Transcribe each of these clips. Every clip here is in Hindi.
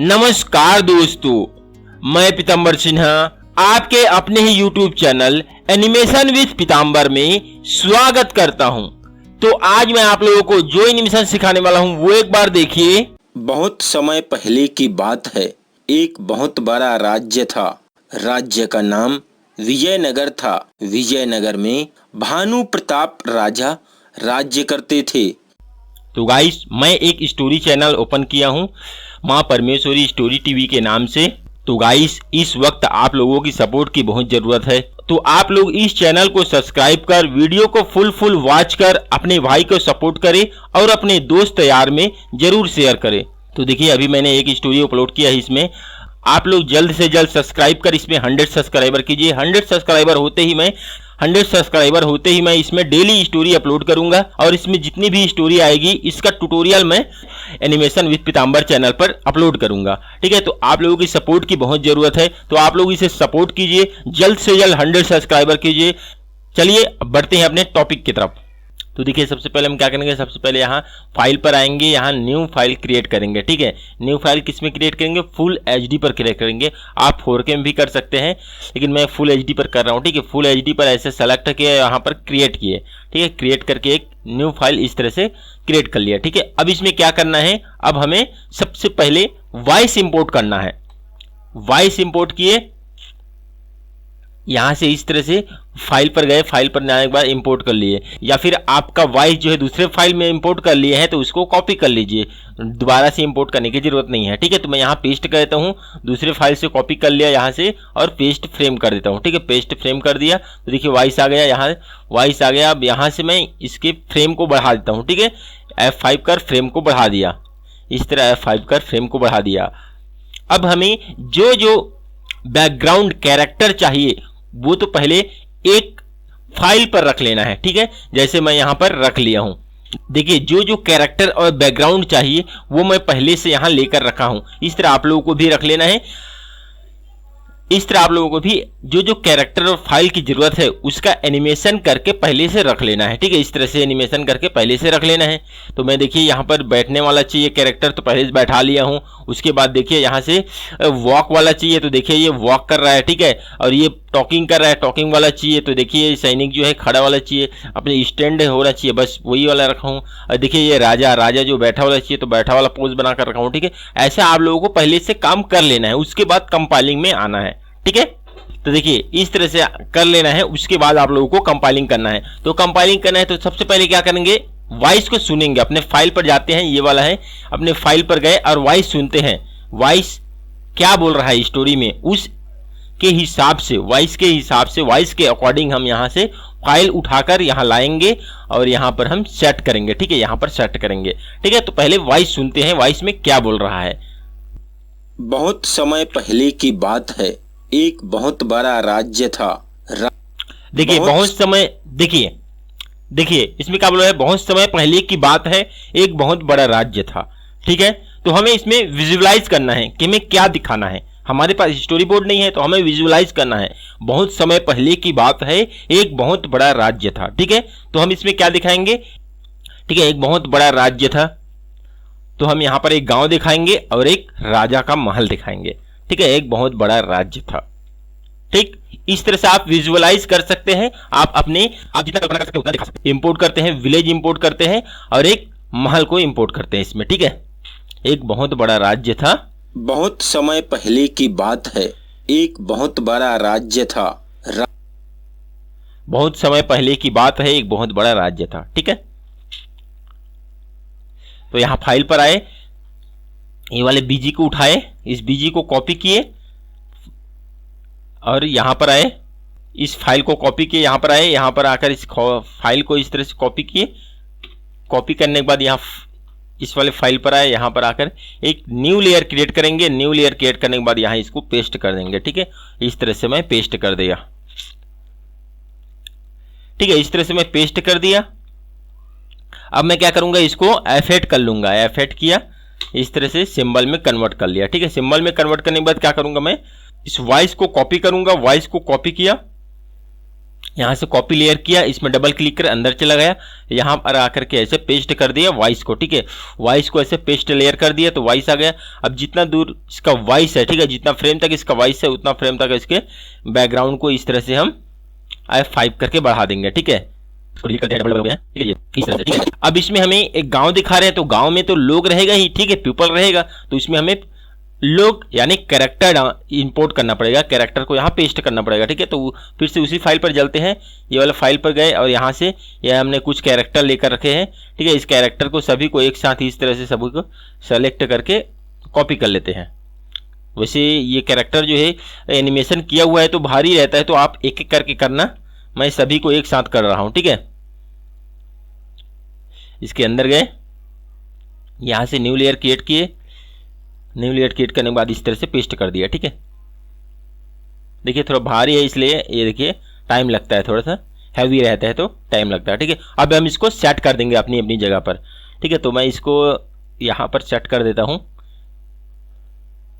नमस्कार दोस्तों, मैं पीताम्बर सिन्हा आपके अपने ही YouTube चैनल एनिमेशन विद पीताम्बर में स्वागत करता हूं। तो आज मैं आप लोगों को जो एनिमेशन सिखाने वाला हूं वो एक बार देखिए। बहुत समय पहले की बात है। एक बहुत बड़ा राज्य था। राज्य का नाम विजयनगर था। विजयनगर में भानु प्रताप राजा राज्य करते थे। तो गाइस, मैं एक स्टोरी चैनल ओपन किया हूं माँ परमेश्वरी स्टोरी टीवी के नाम से। तो गाइस, इस वक्त आप लोगों की सपोर्ट की बहुत जरूरत है। तो आप लोग इस चैनल को सब्सक्राइब कर वीडियो को फुल वॉच कर अपने भाई को सपोर्ट करें और अपने दोस्त यार में जरूर शेयर करें। तो देखिए, अभी मैंने एक स्टोरी अपलोड किया है। इसमें आप लोग जल्द से जल्द सब्सक्राइब कर इसमें 100 सब्सक्राइबर कीजिए। 100 सब्सक्राइबर होते ही मैं इसमें डेली स्टोरी अपलोड करूंगा और इसमें जितनी भी स्टोरी आएगी इसका ट्यूटोरियल मैं एनिमेशन विद पीताम्बर चैनल पर अपलोड करूंगा। ठीक है, तो आप लोगों की सपोर्ट की बहुत जरूरत है। तो आप लोग इसे सपोर्ट कीजिए, जल्द से जल्द 100 सब्सक्राइबर कीजिए। चलिए अब बढ़ते हैं अपने टॉपिक की तरफ। तो देखिए, सबसे पहले हम क्या करेंगे, सबसे पहले यहाँ फाइल पर आएंगे, यहाँ न्यू फाइल क्रिएट करेंगे। ठीक है, न्यू फाइल किस में क्रिएट करेंगे, फुल एचडी पर क्रिएट करेंगे। आप 4K में भी कर सकते हैं, लेकिन मैं फुल एचडी पर कर रहा हूँ। ठीक है, फुल एचडी पर ऐसे सेलेक्ट किया, यहाँ पर क्रिएट किए। ठीक है, क्रिएट करके एक न्यू फाइल इस तरह से क्रिएट कर लिया। ठीक है, अब इसमें क्या करना है, अब हमें सबसे पहले वॉइस इंपोर्ट करना है। वॉइस इंपोर्ट किए, यहां से इस तरह से फाइल पर गए, फाइल पर जाने के बाद इंपोर्ट कर लिए, या फिर आपका वॉइस जो है दूसरे फाइल में इंपोर्ट कर लिए हैं तो उसको कॉपी कर लीजिए, दोबारा से इंपोर्ट करने की जरूरत नहीं है। ठीक है, तो मैं यहाँ पेस्ट कर देता हूँ, दूसरे फाइल से कॉपी कर लिया यहाँ से और पेस्ट फ्रेम कर देता हूँ। ठीक है, पेस्ट फ्रेम कर दिया तो देखिए वॉइस आ गया, यहाँ वॉइस आ गया। अब यहाँ से मैं इसके फ्रेम को बढ़ा देता हूँ। ठीक है, F5 कर फ्रेम को बढ़ा दिया, इस तरह F5 कर फ्रेम को बढ़ा दिया। अब हमें जो जो बैकग्राउंड कैरेक्टर चाहिए वो तो पहले एक फाइल पर रख लेना है। ठीक है, जैसे मैं यहां पर रख लिया हूं। देखिए, जो जो कैरेक्टर और बैकग्राउंड चाहिए वो मैं पहले से यहां लेकर रखा हूं। इस तरह आप लोगों को भी रख लेना है। इस तरह आप लोगों को भी जो जो कैरेक्टर और फाइल की जरूरत है उसका एनिमेशन करके पहले से रख लेना है। ठीक है, इस तरह से एनिमेशन करके पहले से रख लेना है। तो मैं देखिए यहाँ पर बैठने वाला चाहिए कैरेक्टर, तो पहले से बैठा लिया हूँ। उसके बाद देखिए यहाँ से वॉक वाला चाहिए, तो देखिए ये वॉक कर रहा है। ठीक है, और ये टॉकिंग कर रहा है, टॉकिंग वाला चाहिए। तो देखिए सैनिक जो है खड़ा वाला चाहिए, अपने स्टैंड होना चाहिए, बस वही वाला रखा हूँ। और देखिए ये राजा जो बैठा वाला चाहिए, तो बैठा वाला पोज बनाकर रखा हूँ। ठीक है, ऐसा आप लोगों को पहले से काम कर लेना है, उसके बाद कंपाइलिंग में आना है। ठीक है, तो देखिए इस तरह से कर लेना है, उसके बाद आप लोगों को कंपाइलिंग करना है। तो कंपाइलिंग करना है तो सबसे पहले क्या करेंगे, वॉइस को सुनेंगे। अपने फाइल पर जाते हैं, ये वाला है, अपने फाइल पर गए और वॉइस सुनते हैं। वॉइस क्या बोल रहा है स्टोरी में, उस के हिसाब से, वॉइस के हिसाब से, वॉइस के अकॉर्डिंग हम यहाँ से फाइल उठाकर यहाँ लाएंगे और यहाँ पर हम सेट करेंगे। ठीक है, यहाँ पर सेट करेंगे। ठीक है, तो पहले वॉइस सुनते हैं, वॉइस में क्या बोल रहा है। बहुत समय पहले की बात है। एक बहुत बड़ा राज्य था। देखिए बहुत समय, देखिए इसमें क्या बोला है, बहुत समय पहले की बात है, एक बहुत बड़ा राज्य था। ठीक है, तो हमें इसमें विजुअलाइज करना है कि हमें क्या दिखाना है। हमारे पास स्टोरी बोर्ड नहीं है तो हमें विजुअलाइज करना है। बहुत समय पहले की बात है, एक बहुत बड़ा राज्य था। ठीक है, तो हम इसमें क्या दिखाएंगे, ठीक है, एक बहुत बड़ा राज्य था, तो हम यहाँ पर एक गांव दिखाएंगे और एक राजा का महल दिखाएंगे। ठीक है, एक बहुत बड़ा राज्य था। ठीक, इस तरह से आप विजुअलाइज कर सकते हैं। आप जितना कल्पना कर सकते हैं उतना दिखा सकते हैं। इंपोर्ट करते हैं, विलेज इंपोर्ट करते हैं और एक महल को इंपोर्ट करते हैं इसमें। ठीक है, एक बहुत बड़ा राज्य था। बहुत समय पहले की बात है, एक बहुत बड़ा राज्य था। बहुत समय पहले की बात है, एक बहुत बड़ा राज्य था। ठीक है, तो यहां फाइल पर आए, ये वाले बीजी को उठाए, इस बीजी को कॉपी किए और यहां पर आए, इस फाइल को कॉपी किए, यहां पर आए, यहां पर आकर इस फाइल को इस तरह से कॉपी किए। कॉपी करने के बाद यहां इस वाले फाइल पर आए, यहां पर आकर एक न्यू लेयर क्रिएट करेंगे। न्यू लेयर क्रिएट करने के बाद यहां इसको पेस्ट कर देंगे। ठीक है, इस तरह से मैं पेस्ट कर दिया। ठीक है, इस तरह से मैं पेस्ट कर दिया। अब मैं क्या करूंगा, इसको F8 कर लूंगा। F8 किया, इस तरह से सिंबल में कन्वर्ट कर लिया। ठीक है, सिंबल में कन्वर्ट करने के बाद क्या करूंगा, मैं इस वॉइस को कॉपी करूंगा। वॉइस को कॉपी किया, यहाँ से कॉपी लेयर किया, इसमें डबल क्लिक कर अंदर चला गया, यहाँ पर आकर के ऐसे पेस्ट कर दिया वॉइस को, ठीक है। वॉइस को ऐसे पेस्ट लेयर कर दिया तो वॉइस आ गया। अब जितना दूर इसका वॉइस है, ठीक है, जितना फ्रेम तक इसका वॉइस है उतना फ्रेम तक इसके बैकग्राउंड को इस तरह से हम F5 करके बढ़ा देंगे, ठीक है। ठीक है, इस तरह से, ठीक है। अब इसमें हमें एक गांव दिखा रहे हैं तो गांव में तो लोग रहेगा ही, ठीक है, पीपल रहेगा, तो इसमें हमें लोग यानी कैरेक्टर इंपोर्ट करना पड़ेगा, कैरेक्टर को यहाँ पेस्ट करना पड़ेगा, ठीक है। तो फिर से उसी फाइल पर चलते हैं, ये वाला फाइल पर गए और यहाँ से ये हमने कुछ कैरेक्टर लेकर रखे हैं, ठीक है। इस कैरेक्टर को सभी को एक साथ इस तरह से सभी को सेलेक्ट करके कॉपी कर लेते हैं। वैसे ये कैरेक्टर जो है एनिमेशन किया हुआ है तो भारी रहता है, तो आप एक एक करके करना, मैं सभी को एक साथ कर रहा हूँ, ठीक है। इसके अंदर गए, यहाँ से न्यू लेयर क्रिएट किए, न्यू लेयर क्रिएट करने के बाद इस तरह से पेस्ट कर दिया, ठीक है। देखिए थोड़ा भारी है इसलिए ये देखिए टाइम लगता है, थोड़ा सा हैवी रहता है तो टाइम लगता है, ठीक है। अब हम इसको सेट कर देंगे अपनी अपनी जगह पर, ठीक है। तो मैं इसको यहाँ पर सेट कर देता हूँ,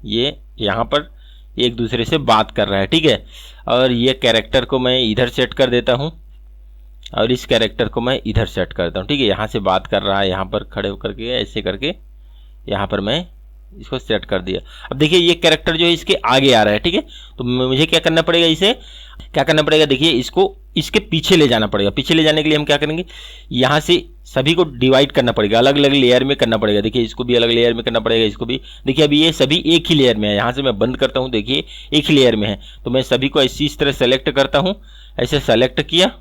ये यहाँ पर एक दूसरे से बात कर रहा है, ठीक है। और ये कैरेक्टर को मैं इधर सेट कर देता हूँ और इस कैरेक्टर को मैं इधर सेट करता हूँ, ठीक है। यहाँ से बात कर रहा है, यहाँ पर खड़े होकर के ऐसे करके यहाँ पर मैं इसको सेट कर दिया। अब देखिए ये कैरेक्टर जो है इसके आगे आ रहा है, ठीक है। तो मुझे क्या करना पड़ेगा, इसे क्या करना पड़ेगा, देखिए इसको इसके पीछे ले जाना पड़ेगा। पीछे ले जाने के लिए हम क्या करेंगे, यहाँ से सभी को डिवाइड करना पड़ेगा, अलग अलग लेयर में करना पड़ेगा। देखिए इसको भी अलग लेयर में करना पड़ेगा, इसको भी। देखिए अभी ये सभी एक ही लेयर में है, यहाँ से मैं बंद करता हूँ, देखिए एक ही लेयर में है। तो मैं सभी को इस तरह सेलेक्ट करता हूँ, ऐसे सेलेक्ट किया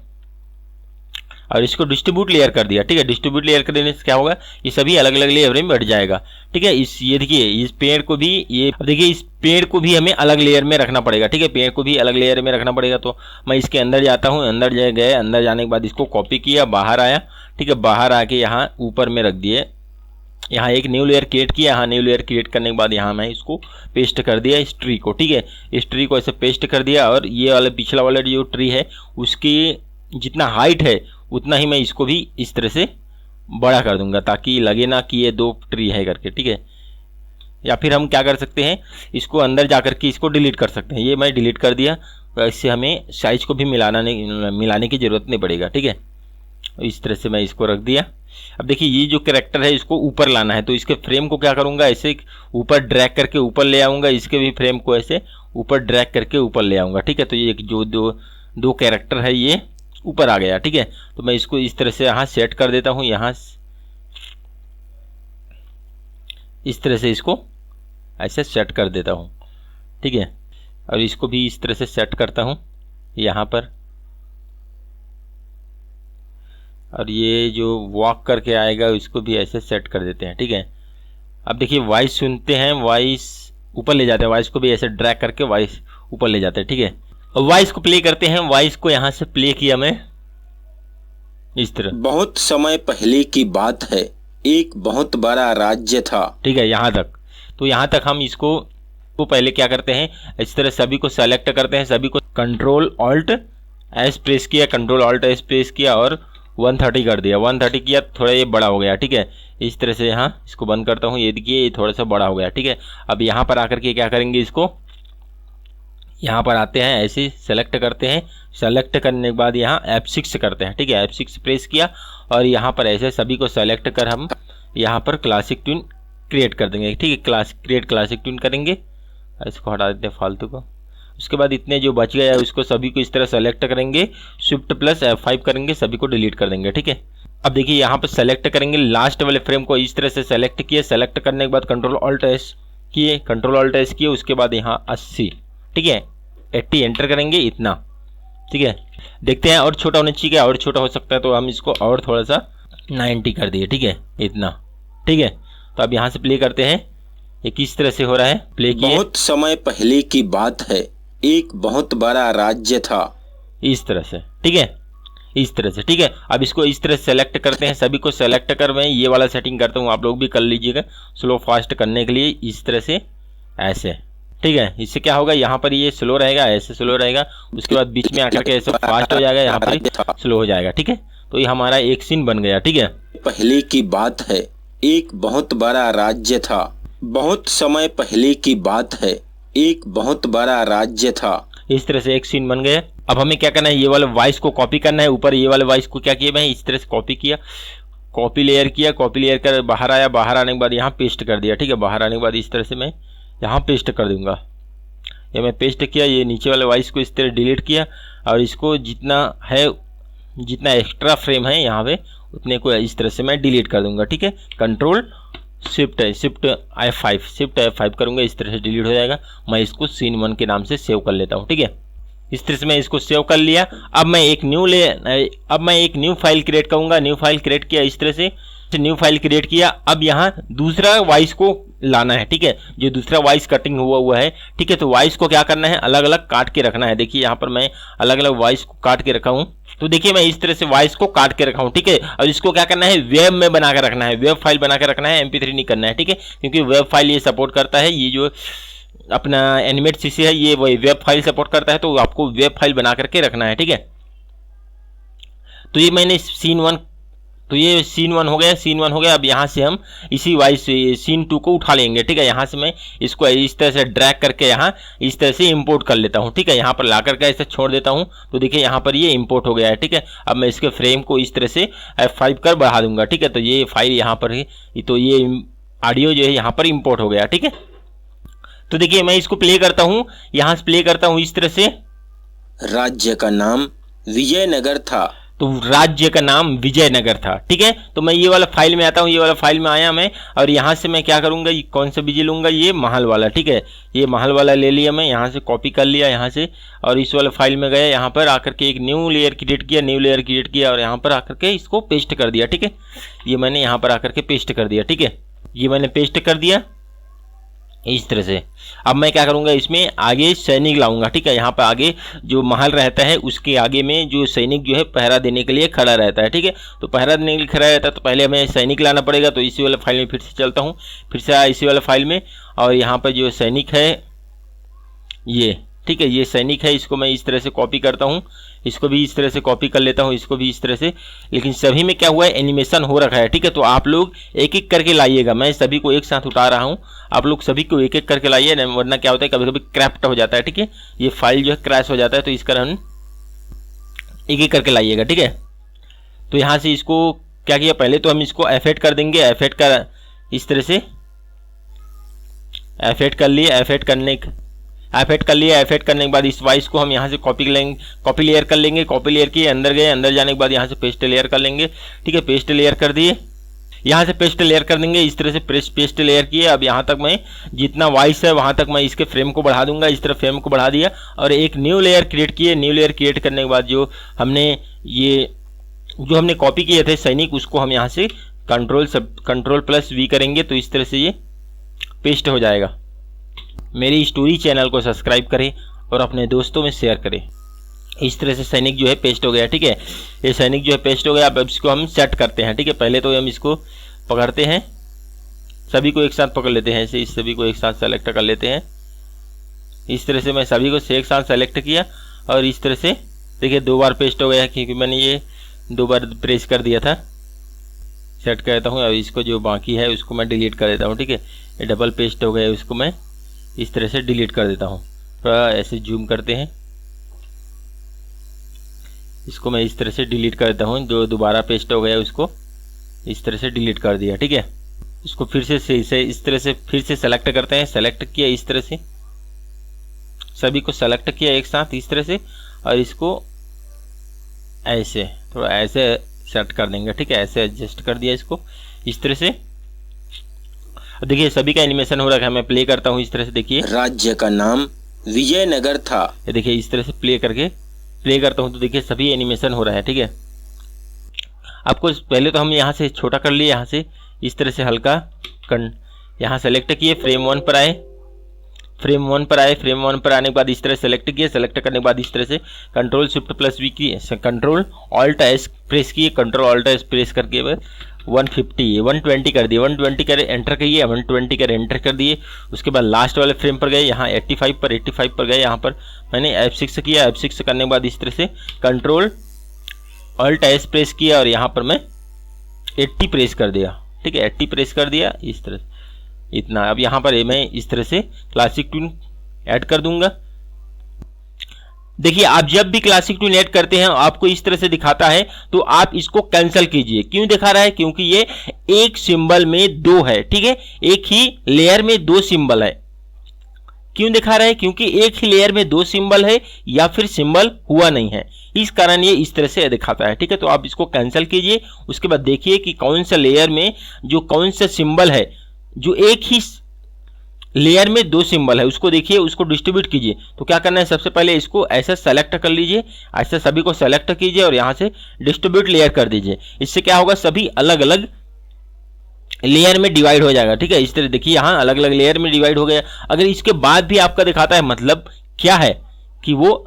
और इसको डिस्ट्रीब्यूट लेयर कर दिया, ठीक है। डिस्ट्रीब्यूट लेयर कर देने से क्या होगा, ये सभी अलग अलग लेयर में बढ़ जाएगा, ठीक है। ये देखिए इस पेड़ को भी, ये देखिए इस पेड़ को भी हमें अलग लेयर में रखना पड़ेगा, ठीक है। पेड़ को भी अलग लेयर में रखना पड़ेगा। तो मैं इसके अंदर जाता हूँ, अंदर गए, अंदर जाने के बाद इसको कॉपी किया, बाहर आया, ठीक है। बाहर आके यहाँ ऊपर में रख दिए, यहाँ एक न्यू लेयर क्रिएट किया। यहाँ न्यू लेयर क्रिएट करने के बाद यहाँ मैं इसको पेस्ट कर दिया इस ट्री को, ठीक है। इस ट्री को ऐसे पेस्ट कर दिया और ये वाला पिछला वाला जो ट्री है उसकी जितना हाइट है उतना ही मैं इसको भी इस तरह से बड़ा कर दूंगा, ताकि लगे ना कि ये दो ट्री है करके, ठीक है। या फिर हम क्या कर सकते हैं, इसको अंदर जा कर के इसको डिलीट कर सकते हैं। ये मैं डिलीट कर दिया, तो इससे हमें साइज को भी मिलाने की ज़रूरत नहीं पड़ेगा, ठीक है। इस तरह से मैं इसको रख दिया। अब देखिए ये जो कैरेक्टर है इसको ऊपर लाना है, तो इसके फ्रेम को क्या करूँगा, ऐसे ऊपर ड्रैग करके ऊपर ले आऊँगा, इसके भी फ्रेम को ऐसे ऊपर ड्रैग करके ऊपर ले आऊँगा, ठीक है। तो ये जो दो कैरेक्टर है ये ऊपर आ गया, ठीक है। तो मैं इसको इस तरह से यहाँ सेट कर देता हूँ, यहाँ इस तरह से इसको ऐसे सेट कर देता हूँ, ठीक है। और इसको भी इस तरह से सेट करता हूँ यहाँ पर, और ये जो वॉक करके आएगा इसको भी ऐसे सेट कर देते हैं, ठीक है। अब देखिए वॉइस सुनते हैं, वॉइस ऊपर ले जाते हैं, वॉइस को भी ऐसे ड्रैग करके वॉइस ऊपर ले जाते हैं, ठीक है। वॉइस को प्ले करते हैं, वॉइस को यहाँ से प्ले किया मैं इस तरह। बहुत समय पहले की बात है, एक बहुत बड़ा राज्य था, ठीक है, यहाँ तक। तो यहाँ तक हम इसको पहले क्या करते हैं, इस तरह सभी को सेलेक्ट करते हैं, सभी को कंट्रोल ऑल्ट एस प्रेस किया, कंट्रोल ऑल्ट एस प्रेस किया और 130 कर दिया, 130 किया, थोड़ा ये बड़ा हो गया, ठीक है। इस तरह से यहाँ इसको बंद करता हूँ, ये देखिए ये थोड़ा सा बड़ा हो गया, ठीक है। अब यहाँ पर आकर के क्या करेंगे, इसको यहाँ पर आते हैं, ऐसे सेलेक्ट करते हैं, सेलेक्ट करने के बाद यहाँ F6 करते हैं, ठीक है। F6 प्रेस किया और यहाँ पर ऐसे सभी को सेलेक्ट कर हम यहाँ पर क्लासिक ट्यून क्रिएट कर देंगे, ठीक है। क्रिएट क्लासिक ट्यून करेंगे, इसको हटा देते हैं फालतू को। उसके बाद इतने जो बच गया है उसको सभी को इस तरह सेलेक्ट करेंगे, शिफ्ट प्लस F5 करेंगे, सभी को डिलीट कर देंगे, ठीक है। अब देखिए यहाँ पर सेलेक्ट करेंगे, लास्ट वाले फ्रेम को इस तरह से सेलेक्ट किए, सेलेक्ट करने के बाद कंट्रोल ऑल्ट एस किए, कंट्रोल ऑल्ट एस किए, उसके बाद यहाँ 80, ठीक है, 80 एंटर करेंगे, इतना, ठीक है। देखते हैं और छोटा होना चाहिए, और छोटा हो सकता है तो हम इसको और थोड़ा सा 90 कर दिए, ठीक है, इतना, ठीक है। तो अब यहाँ से प्ले करते हैं, ये किस तरह से हो रहा है, प्ले किए। बहुत समय पहले की बात है, एक बहुत बड़ा राज्य था, इस तरह से, ठीक है, इस तरह से, ठीक है। अब इसको इस तरह से सेलेक्ट करते हैं, सभी को सेलेक्ट कर मैं ये वाला सेटिंग करता हूँ, आप लोग भी कर लीजिएगा स्लो फास्ट करने के लिए, इस तरह से ऐसे, ठीक है। इससे क्या होगा, यहाँ पर ये स्लो रहेगा, ऐसे स्लो रहेगा, उसके बाद बीच में आकर के ऐसे फास्ट हो जाएगा, यहाँ पर स्लो हो जाएगा, ठीक है। तो ये हमारा एक सीन बन गया, ठीक है। पहले की बात है, एक बहुत बड़ा राज्य था, बहुत समय पहले की बात है, एक बहुत बड़ा राज्य था, इस तरह से एक सीन बन गया। अब हमें क्या करना है, ये वाला वॉइस को कॉपी करना है। ऊपर ये वाले वॉइस को क्या किया, मैं इस तरह से कॉपी किया, कॉपी लेयर किया, कॉपी लेयर कर बाहर आया, बाहर आने के बाद यहाँ पेस्ट कर दिया। ठीक है, बाहर आने के बाद इस तरह से मैं यहाँ पेस्ट कर दूंगा। ये मैं पेस्ट किया, ये नीचे वाले वॉइस को इस तरह डिलीट किया और इसको जितना है, जितना एक्स्ट्रा फ्रेम है यहाँ पे उतने को इस तरह से मैं डिलीट कर दूंगा। ठीक है, कंट्रोल शिफ्ट F5 करूंगा, इस तरह से डिलीट हो जाएगा। मैं इसको सीन 1 के नाम से सेव कर लेता हूँ। ठीक है, इस तरह से मैं इसको सेव कर लिया। अब मैं एक न्यू फाइल क्रिएट करूंगा। न्यू फाइल क्रिएट किया, इस तरह से न्यू फाइल क्रिएट किया। अब यहाँ दूसरा वॉइस को लाना है। ठीक है, जो दूसरा वॉइस कटिंग हुआ है। ठीक है, तो वॉइस को क्या करना है, अलग अलग काट के रखना है। देखिए यहाँ पर मैं अलग अलग वॉइस को काट के रखा हूँ। तो देखिए मैं इस तरह से वॉइस को काट के रखा हूँ। ठीक है, और इसको क्या करना है, वेब में बना के रखना है, वेब फाइल बना के रखना है, MP3 नहीं करना है। ठीक है, क्योंकि वेब फाइल ये सपोर्ट करता है, ये जो अपना एनिमेट CC है ये वही वेब फाइल सपोर्ट करता है, तो आपको वेब फाइल बना करके रखना है। ठीक है, तो ये मैंने सीन 1 हो गया। अब यहाँ से हम इसी वॉइस सीन 2 को उठा लेंगे। ठीक है, यहाँ से मैं इसको इस तरह से ड्रैग करके यहाँ इस तरह से इंपोर्ट कर लेता हूँ। ठीक है, यहाँ पर ला करके ऐसे छोड़ देता हूँ, तो देखिए यहाँ पर ये इंपोर्ट हो गया है। ठीक है, अब मैं इसके फ्रेम को इस तरह से F5 कर बढ़ा दूंगा। ठीक है, तो ये फाइल यहाँ पर है, तो ये ऑडियो जो है यहाँ पर इंपोर्ट हो गया। ठीक है, तो देखिए मैं इसको प्ले करता हूँ, यहाँ से प्ले करता हूँ इस तरह से। राज्य का नाम विजयनगर था। तो राज्य का नाम विजयनगर था। ठीक है, तो मैं ये वाला फाइल में आता हूँ, ये वाला फाइल में आया मैं, और यहाँ से मैं क्या करूँगा, कौन सा विजय लूँगा, ये महल वाला। ठीक है, ये महल वाला ले लिया मैं, यहाँ से कॉपी कर लिया यहाँ से, और इस वाले फाइल में गया, यहाँ पर आकर के एक न्यू लेयर क्रिएट किया, और यहाँ पर आकर के इसको पेस्ट कर दिया। ठीक है, ये मैंने यहाँ पर आकर के पेस्ट कर दिया। ठीक है, ये मैंने पेस्ट कर दिया इस तरह से। अब मैं क्या करूंगा, इसमें आगे सैनिक लाऊंगा। ठीक है, यहाँ पर आगे जो महल रहता है उसके आगे में जो सैनिक जो है पहरा देने के लिए खड़ा रहता है। ठीक है, तो पहरा देने के लिए खड़ा रहता है, तो पहले हमें सैनिक लाना पड़ेगा। तो इसी वाले फाइल में फिर से चलता हूँ, फिर से इसी वाले फाइल में, और यहाँ पर जो सैनिक है ये, ठीक है, ये सैनिक है, इसको मैं इस तरह से कॉपी करता हूँ, इसको भी इस तरह से कॉपी कर लेता हूँ, इसको भी इस तरह से। लेकिन सभी में क्या हुआ है, एनिमेशन हो रखा है। ठीक है, तो आप लोग एक एक करके लाइएगा, मैं सभी को एक साथ उठा रहा हूँ, आप लोग सभी को एक एक करके लाइए, वरना क्या होता है कभी कभी क्रैप्ट हो जाता है। ठीक है, ये फाइल जो है क्रैश हो जाता है, तो इस कारण एक एक करके लाइएगा। ठीक है, तो यहाँ से इसको क्या किया, पहले तो हम इसको F8 कर देंगे, F8 का इस तरह से F8 कर लिए। F8 करने के बाद इस वॉइस को हम यहाँ से कॉपी लेयर कर लेंगे। कॉपी लेयर किए, अंदर गए, अंदर जाने के बाद यहाँ से पेस्ट लेयर कर लेंगे। ठीक है, पेस्ट लेयर कर दिए, यहाँ से पेस्ट लेयर कर देंगे, इस तरह से पेस्ट लेयर किए। अब यहाँ तक मैं जितना वॉइस है वहाँ तक मैं इसके फ्रेम को बढ़ा दूंगा, इस तरह फ्रेम को बढ़ा दिया, और एक न्यू लेयर क्रिएट किए। न्यू लेयर क्रिएट करने के बाद जो हमने कॉपी किए थे सैनिक, उसको हम यहाँ से Ctrl+V करेंगे, तो इस तरह से ये पेस्ट हो जाएगा। मेरी स्टोरी चैनल को सब्सक्राइब करें और अपने दोस्तों में शेयर करें। इस तरह से सैनिक जो है पेस्ट हो गया। ठीक है, ये सैनिक जो है पेस्ट हो गया। अब इसको हम सेट करते हैं। ठीक है, पहले तो हम इसको पकड़ते हैं, सभी को एक साथ पकड़ लेते हैं, ऐसे इस सभी को एक साथ सेलेक्ट कर लेते हैं। इस तरह से मैं सभी को एक साथ सेलेक्ट किया, और इस तरह से देखिए 2 बार पेस्ट हो गया, क्योंकि मैंने ये 2 बार प्रेस कर दिया था। सेट कर देता हूँ, अब इसको जो बाकी है उसको मैं डिलीट कर देता हूँ। ठीक है, ये डबल पेस्ट हो गया, उसको मैं इस तरह से डिलीट कर देता हूँ। थोड़ा ऐसे जूम करते हैं, इसको मैं इस तरह से डिलीट कर देता हूँ। जो दोबारा पेस्ट हो गया उसको इस तरह से डिलीट कर दिया। ठीक है, इसको फिर से इस तरह से फिर से सेलेक्ट करते हैं। सेलेक्ट किया, इस तरह से सभी को सेलेक्ट किया एक साथ इस तरह से, और इसको ऐसे थोड़ा ऐसे सेट कर देंगे। ठीक है, ऐसे एडजस्ट कर दिया इसको इस तरह से। देखिए सभी का एनिमेशन हो रखा है, मैं प्ले करता हूँ इस तरह से। देखिए राज्य का नाम विजयनगर था। देखिए इस तरह से प्ले करता हूँ, तो देखिए सभी एनिमेशन हो रहा है। ठीक है, आपको पहले तो हम यहाँ से छोटा कर लिए, यहाँ से इस तरह से हल्का यहाँ सेलेक्ट किए, फ्रेम 1 पर आए, फ्रेम 1 पर आने के बाद इस तरह सेलेक्ट किए। सेलेक्ट करने के बाद इस तरह से Ctrl+Shift+V किए, Ctrl+Alt+S प्रेस किए, Ctrl+Alt+S प्रेस करके 120 कर दिए, 120 कर एंटर करिए, 120 कर एंटर कर दिए। उसके बाद लास्ट वाले फ्रेम पर गए, यहाँ 85 पर गए, यहाँ पर मैंने F6 किया। F6 करने के बाद इस तरह से Ctrl+Alt+S प्रेस किया, और यहाँ पर मैं 80 प्रेस कर दिया। ठीक है, 80 प्रेस कर दिया इस तरह से, इतना। अब यहाँ पर मैं इस तरह से क्लासिक ट्यून ऐड कर दूंगा। देखिए आप जब भी क्लासिक टूल ऐड करते हैं आपको इस तरह से दिखाता है, तो आप इसको कैंसिल कीजिए। क्यों दिखा रहा है? क्योंकि ये एक सिंबल में दो है, ठीक है, एक ही लेयर में दो सिंबल है। क्यों दिखा रहा है? क्योंकि एक ही लेयर में दो सिंबल है या फिर सिंबल हुआ नहीं है, इस कारण ये इस तरह से दिखाता है, ठीक है। तो आप इसको कैंसिल कीजिए। उसके बाद देखिए कि कौन सा लेयर में जो कौन सा सिंबल है, जो एक ही लेयर में दो सिंबल है, उसको देखिए, उसको डिस्ट्रीब्यूट कीजिए। तो क्या करना है, सबसे पहले इसको ऐसा सेलेक्ट कर लीजिए, ऐसा सभी को सेलेक्ट कीजिए और यहां से डिस्ट्रीब्यूट लेयर कर दीजिए। इससे क्या होगा, सभी अलग अलग लेयर में डिवाइड हो जाएगा, ठीक है। इस तरह देखिए यहां अलग अलग लेयर में डिवाइड हो गया। अगर इसके बाद भी आपका दिखाता है, मतलब क्या है कि वो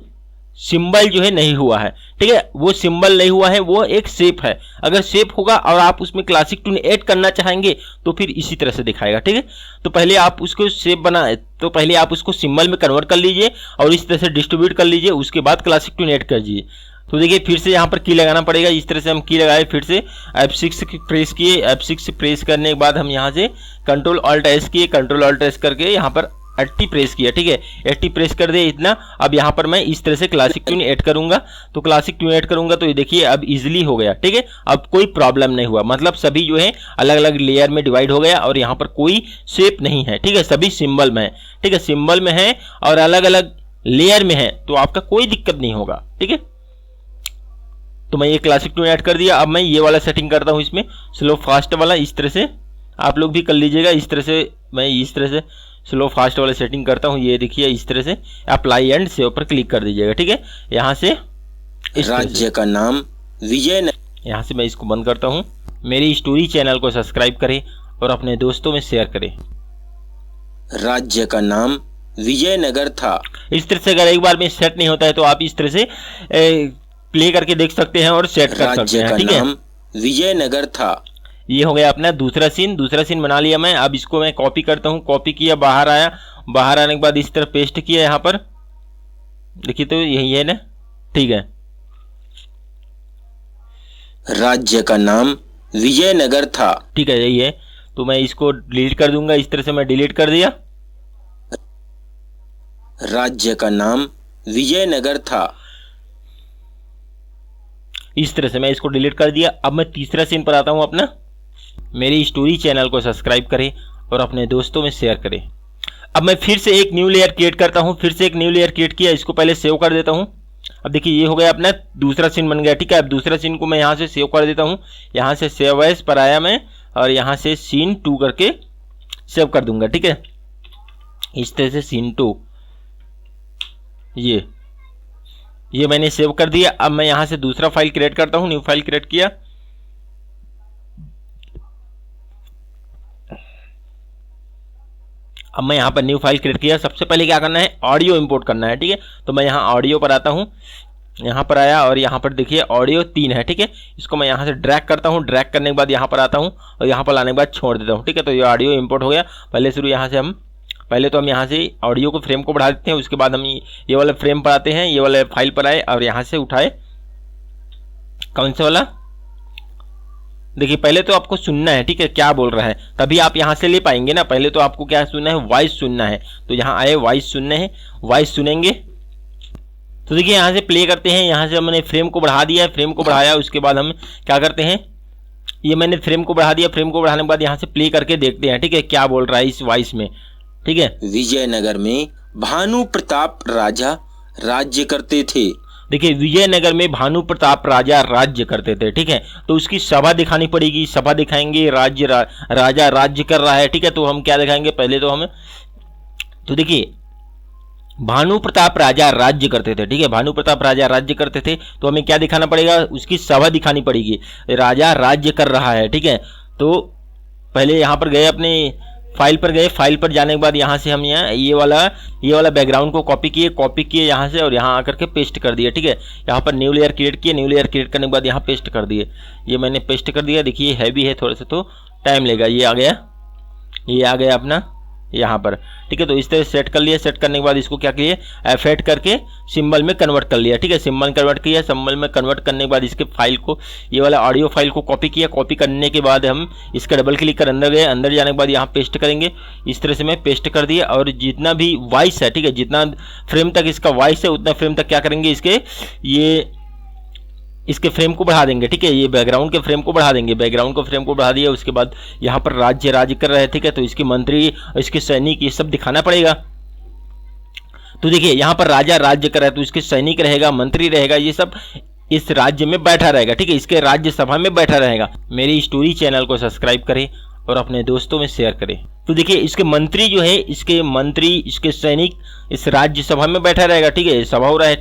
सिंबल जो है नहीं हुआ है, ठीक है, वो सिंबल नहीं हुआ है, वो एक शेप है। अगर शेप होगा और आप उसमें क्लासिक टूल ऐड करना चाहेंगे तो फिर इसी तरह से दिखाएगा, ठीक है। तो पहले आप उसको शेप बनाए, तो पहले आप उसको सिंबल में कन्वर्ट कर लीजिए और इस तरह से डिस्ट्रीब्यूट कर लीजिए, उसके बाद क्लासिक टूल ऐड कर दीजिए। तो देखिए फिर से यहाँ पर की लगाना पड़ेगा। इस तरह से हम की लगाए, फिर से F6 प्रेस किए, F6 प्रेस करने के बाद हम यहाँ से कंट्रोल ऑल्ट एस किए, कंट्रोल ऑल्ट एस करके यहाँ पर 80 प्रेस किया, ठीक है, 80 प्रेस कर दिया इतना। अब यहाँ पर मैं इस तरह से क्लासिक ट्यून ऐड करूंगा, तो क्लासिक ट्यून ऐड करूंगा तो ये देखिए अब इजीली हो गया, ठीक है। अब कोई प्रॉब्लम नहीं हुआ, मतलब सभी जो है अलग अलग लेयर में डिवाइड हो गया और यहाँ पर कोई शेप नहीं है, ठीक है, सभी सिंबल में है, ठीक है, सिंबल में है और अलग अलग लेयर में है, तो आपका कोई दिक्कत नहीं होगा, ठीक है। तो मैं ये क्लासिक ट्यून ऐड कर दिया। अब मैं ये वाला सेटिंग करता हूँ इसमें, स्लो फास्ट वाला, इस तरह से आप लोग भी कर लीजिएगा। इस तरह से मैं इस तरह से स्लो फास्ट वाला सेटिंग करता हूँ। ये देखिए इस तरह से अप्लाई एंड सेव पर क्लिक कर दीजिएगा, ठीक है। यहाँ से राज्य का नाम विजय, यहाँ से मैं इसको बंद करता हूँ। मेरी स्टोरी चैनल को सब्सक्राइब करें और अपने दोस्तों में शेयर करें। राज्य का नाम विजयनगर था। इस तरह से अगर एक बार में सेट नहीं होता है तो आप इस तरह से प्ले करके देख सकते हैं और सेट कर सकते हैं, ठीक है। विजयनगर था। ये हो गया अपना दूसरा सीन बना लिया मैं। अब इसको मैं कॉपी करता हूँ, कॉपी किया, बाहर आया, बाहर आने के बाद इस तरह पेस्ट किया यहाँ पर, देखिए तो यही है ना, ठीक है। राज्य का नाम विजयनगर था, ठीक है, यही है। तो मैं इसको डिलीट कर दूंगा, इस तरह से मैं डिलीट कर दिया। राज्य का नाम विजयनगर था, इस तरह से मैं इसको डिलीट कर दिया। अब मैं तीसरा सीन पर आता हूं अपना। मेरी स्टोरी चैनल को सब्सक्राइब करें और अपने दोस्तों में शेयर करें। अब मैं फिर से एक न्यू लेयर क्रिएट करता हूं, फिर से एक न्यू लेयर क्रिएट किया, इसको पहले सेव कर देता हूं। अब देखिए ये हो गया अपना दूसरा सीन बन गया, ठीक है। अब दूसरा सीन को मैं यहाँ से सेव कर देता हूँ, यहाँ से सेव एज पर आया मैं और यहाँ से सीन 2 करके सेव कर दूंगा, ठीक है। इस तरह से सीन 2 ये मैंने सेव कर दिया। अब मैं यहां से दूसरा फाइल क्रिएट करता हूं, न्यू फाइल क्रिएट किया। अब मैं यहां पर न्यू फाइल क्रिएट किया। सबसे पहले क्या करना है, ऑडियो इंपोर्ट करना है, ठीक है। तो मैं यहां ऑडियो पर आता हूं, यहां पर आया और यहां पर देखिए ऑडियो 3 है, ठीक है। इसको मैं यहां से ड्रैग करता हूं, ड्रैग करने के बाद यहां पर आता हूं और यहां पर लाने के बाद छोड़ देता हूं, ठीक है। तो ये ऑडियो इंपोर्ट हो गया। पहले तो हम यहाँ से ऑडियो को फ्रेम को बढ़ा देते हैं, उसके बाद हम ये वाले फ्रेम पर आते हैं, ये वाले फाइल पर आए और यहाँ से उठाए कौन सा वाला, देखिए पहले तो आपको सुनना है, ठीक है, क्या बोल रहा है, तभी आप यहाँ से ले पाएंगे ना। पहले तो आपको क्या सुनना है, वॉइस सुनना है। तो यहाँ आए, वॉइस सुनने हैं, वॉइस सुनेंगे। तो देखिए यहाँ से प्ले करते हैं। यहाँ से हमने फ्रेम को बढ़ा दिया, फ्रेम को बढ़ाया, उसके बाद हम क्या करते हैं, ये मैंने फ्रेम को बढ़ा दिया, फ्रेम को बढ़ाने के बाद यहाँ से प्ले करके देखते हैं, ठीक है, क्या बोल रहा है इस वॉइस में, ठीक है। विजयनगर में भानु प्रताप राजा राज्य करते थे। देखिए विजयनगर में भानु प्रताप राजा राज्य करते थे, ठीक है। तो उसकी सभा दिखानी पड़ेगी, सभा दिखाएंगे, राजा राज्य कर रहा है, ठीक है। तो हम क्या दिखाएंगे, पहले तो हम, तो देखिए भानु प्रताप राजा राज्य करते थे, ठीक है, भानु प्रताप राजा राज्य करते थे। तो हमें क्या दिखाना पड़ेगा, उसकी सभा दिखानी पड़ेगी, राजा राज्य कर रहा है, ठीक है। तो पहले यहाँ पर गए, अपने फाइल पर गए, फाइल पर जाने के बाद यहाँ से हम ये वाला बैकग्राउंड को कॉपी किए यहाँ से और यहाँ आकर के पेस्ट कर दिए, ठीक है। यहाँ पर न्यू लेयर क्रिएट किए, न्यू लेयर क्रिएट करने के बाद यहाँ पेस्ट कर दिए। ये मैंने पेस्ट कर दिया। देखिए हैवी है, थोड़ा सा तो टाइम लेगा। ये आ गया अपना, यहाँ पर, ठीक है। तो इस तरह सेट कर लिया। सेट करने के बाद इसको क्या किए, F8 करके सिंबल में कन्वर्ट कर लिया, ठीक है। सिंबल कन्वर्ट किया, सिंबल में कन्वर्ट करने के बाद इसके फाइल को, ये वाला ऑडियो फाइल को कॉपी किया। कॉपी करने के बाद हम इसका डबल क्लिक कर अंदर गए। अंदर जाने के बाद यहाँ पेस्ट करेंगे। इस तरह से मैं पेस्ट कर दिया। और जितना भी वॉइस है, ठीक है, जितना फ्रेम तक इसका वॉइस है उतना फ्रेम तक क्या करेंगे, इसके फ्रेम को बढ़ा देंगे, ठीक है। ये बैकग्राउंड के फ्रेम को बढ़ा देंगे। बैकग्राउंड के फ्रेम को बढ़ा दिया। उसके बाद यहाँ पर राज्य कर रहे हैं, ठीक है। तो इसके मंत्री, इसके सैनिक, ये सब दिखाना पड़ेगा। तो देखिए यहाँ पर राजा राज्य कर रहा है, तो इसके सैनिक रहेगा, मंत्री रहेगा, ये सब इस राज्य में बैठा रहेगा, ठीक है। इसके राज्यसभा में बैठा रहेगा। मेरी स्टोरी चैनल को सब्सक्राइब करें और अपने दोस्तों में शेयर करें। तो देखिए इसके मंत्री जो है, इसके मंत्री, इसके सैनिक इस राज्यसभा में बैठा रहेगा, ठीक है। सभा हो रहा है,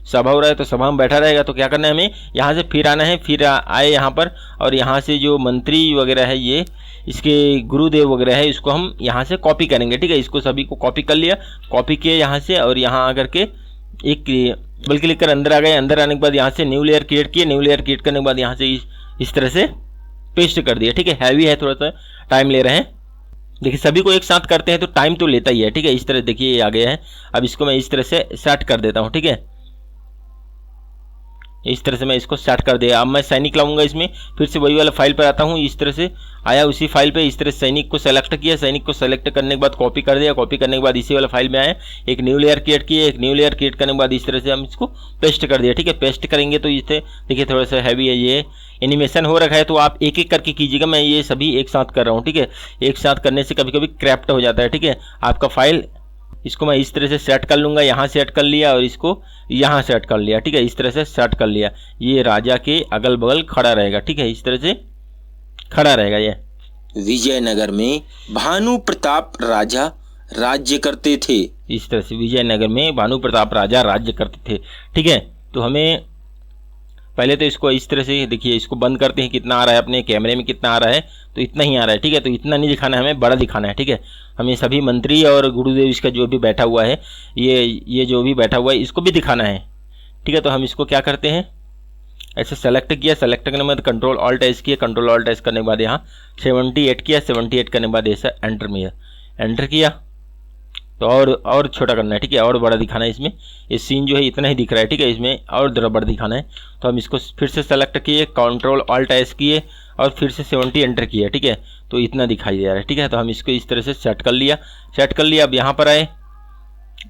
सभा हो रहा है, तो सभा में बैठा रहेगा। तो क्या करना है, हमें यहाँ से फिर आना है। फिर आए यहाँ पर, और यहाँ से जो मंत्री वगैरह है, ये इसके गुरुदेव वगैरह है, इसको हम यहाँ से कॉपी करेंगे, ठीक है। इसको सभी को कॉपी कर लिया। कॉपी किए यहाँ से, और यहाँ आकर के एक डबल क्लिक कर अंदर आ गए। अंदर आने के बाद यहाँ से न्यू लेयर क्रिएट किए। न्यू लेयर क्रिएट करने के बाद यहाँ से इस तरह से पेस्ट कर दिया, ठीक है। हैवी है, थोड़ा सा टाइम ले रहे हैं। देखिए सभी को एक साथ करते हैं तो टाइम तो लेता ही है, ठीक है। इस तरह देखिए ये आ गया है। अब इसको मैं इस तरह से सेट कर देता हूँ, ठीक है। इस तरह से मैं इसको सेट कर दिया। अब मैं सैनिक लाऊंगा इसमें, फिर से वही वाला फाइल पर आता हूँ। इस तरह से आया, उसी फाइल पे इस तरह सैनिक को सेलेक्ट किया। सैनिक को सेलेक्ट करने के बाद कॉपी कर दिया। कॉपी करने के बाद इसी वाला फाइल में आया, एक न्यू लेयर क्रिएट किए। एक न्यू लेयर क्रिएट करने के बाद इस तरह से हम इसको पेस्ट कर दिया, ठीक है। पेस्ट करेंगे तो इसे देखिए थोड़ा सा हैवी है, ये एनिमेशन हो रखा है, तो आप एक एक करके कीजिएगा। मैं ये सभी एक साथ कर रहा हूँ, ठीक है। एक साथ करने से कभी कभी क्रैप्ट हो जाता है, ठीक है। आपका फाइल, इसको मैं इस तरह से सेट कर लूँगा। यहाँ सेट कर लिया और इसको यहाँ सेट कर लिया, ठीक है। इस तरह से सेट कर लिया। ये राजा के अगल बगल खड़ा रहेगा, ठीक है। इस तरह से खड़ा रहेगा ये। विजयनगर में भानु प्रताप राजा राज्य करते थे। इस तरह से विजयनगर में भानु प्रताप राजा राज्य करते थे, ठीक है। तो हमें पहले तो इसको इस तरह से देखिए, इसको बंद करते हैं। कितना आ रहा है अपने कैमरे में, कितना आ रहा है, तो इतना ही आ रहा है, ठीक है। तो इतना नहीं दिखाना है, हमें बड़ा दिखाना है, ठीक है। हमें सभी मंत्री और गुरुदेव इसका जो भी बैठा हुआ है, ये जो भी बैठा हुआ है, इसको भी दिखाना है, ठीक है। तो हम इसको क्या करते हैं, ऐसे सेलेक्ट किया। सेलेक्ट करने के बाद कंट्रोल ऑल्ट एस किया। कंट्रोल ऑल्ट एस करने के बाद यहाँ 78 किया। 78 करने के बाद ऐसा एंटर में एंटर किया। तो और छोटा करना है, ठीक है। और बड़ा दिखाना है इसमें। ये सीन जो है इतना ही दिख रहा है, ठीक है। इसमें और ज़रा बड़ा दिखाना है। तो हम इसको फिर से सेलेक्ट किए, कंट्रोल ऑल्ट एस किए और फिर से 70 एंटर किया, ठीक है। तो इतना दिखाई दे रहा है, ठीक है। तो हम इसको इस तरह से सेट कर लिया। सेट कर लिया। अब यहाँ पर आए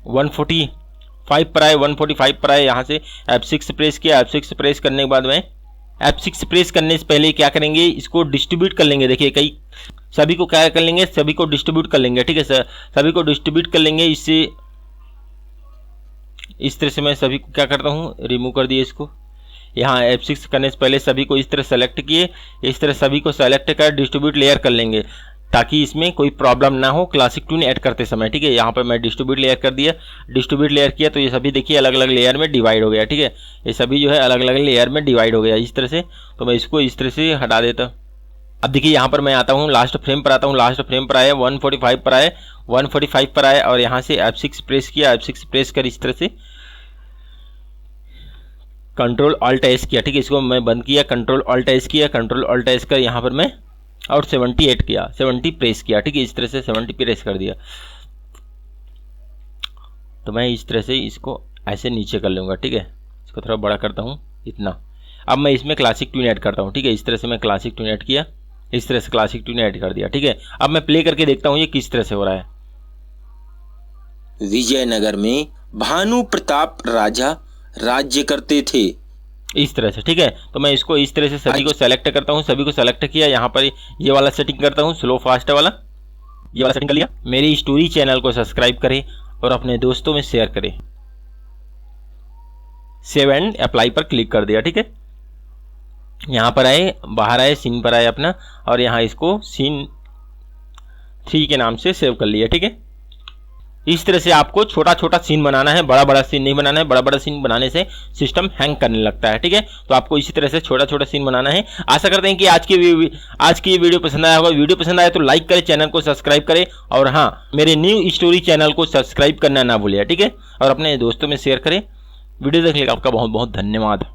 145 पर आए, 145 पर आए। यहाँ से F6 प्रेस किया। F6 प्रेस करने के बाद में F6 प्रेस करने से पहले क्या करेंगे, इसको डिस्ट्रीब्यूट कर लेंगे। देखिए कई सभी को क्या कर लेंगे, सभी को डिस्ट्रीब्यूट कर लेंगे, ठीक है सर। सभी को डिस्ट्रीब्यूट कर लेंगे। इससे इस तरह से मैं सभी को क्या करता हूँ, रिमूव कर दिए इसको। यहाँ F6 करने से पहले सभी को इस तरह सेलेक्ट किए। इस तरह सभी को सेलेक्ट कर डिस्ट्रीब्यूट लेयर कर लेंगे, ताकि इसमें कोई प्रॉब्लम ना हो क्लासिक ट्यून ऐड करते समय, ठीक है। यहाँ पर मैं डिस्ट्रीब्यूट लेयर कर दिया। डिस्ट्रीब्यूट लेयर किया तो ये सभी देखिए अलग अलग लेयर में डिवाइड हो गया, ठीक है। ये सभी जो है अलग अलग लेयर में डिवाइड हो गया इस तरह से। तो मैं इसको इस तरह से हटा देता। अब देखिए यहाँ पर मैं आता हूँ, लास्ट फ्रेम पर आता हूँ। लास्ट फ्रेम पर आया, 145 पर आए, 145 पर आए और यहाँ से F6 प्रेस किया। F6 प्रेस कर इस तरह से कंट्रोल ऑल्ट एस किया, ठीक है। इसको मैं बंद किया, कंट्रोल ऑल्ट एस किया। कंट्रोल ऑल्ट एस कर यहाँ पर मैं और 78 किया, 70 प्रेस किया, ठीक है। इस तरह से 70 प्रेस कर दिया। तो मैं इस तरह से इसको ऐसे नीचे कर लूँगा, ठीक है। इसको थोड़ा बड़ा करता हूँ इतना। अब मैं इसमें क्लासिक ट्यून ऐड करता हूँ, ठीक है। इस तरह से मैं क्लासिक ट्यून ऐड किया। इस तरह से क्लासिक ट्यून ऐड कर दिया, ठीक है। अब मैं प्ले करके देखता हूँ ये किस तरह से हो रहा है। विजयनगर में भानु प्रताप राजा राज्य करते थे। इस तरह से, ठीक है। तो मैं इसको इस तरह से सभी को सेलेक्ट करता हूँ। सभी को सेलेक्ट किया। यहाँ पर ये वाला सेटिंग करता हूँ, स्लो फास्ट वाला, ये वाला सेटिंग कर लिया। मेरी स्टोरी चैनल को सब्सक्राइब करें और अपने दोस्तों में शेयर करें। सेव एंड अप्लाई पर क्लिक कर दिया, ठीक है। यहाँ पर आए, बाहर आए, सीन पर आए अपना, और यहाँ इसको सीन 3 के नाम से सेव कर लिया, ठीक है। इस तरह से आपको छोटा छोटा सीन बनाना है, बड़ा बड़ा सीन नहीं बनाना है। बड़ा बड़ा सीन बनाने से सिस्टम हैंग करने लगता है, ठीक है। तो आपको इसी तरह से छोटा छोटा सीन बनाना है। आशा करते हैं कि आज की ये वीडियो पसंद आया होगा। वीडियो पसंद आया तो लाइक करें, चैनल को सब्सक्राइब करें, और हाँ, मेरे न्यू स्टोरी चैनल को सब्सक्राइब करना ना भूलिए, ठीक है। और अपने दोस्तों में शेयर करें। वीडियो देखने का आपका बहुत बहुत धन्यवाद।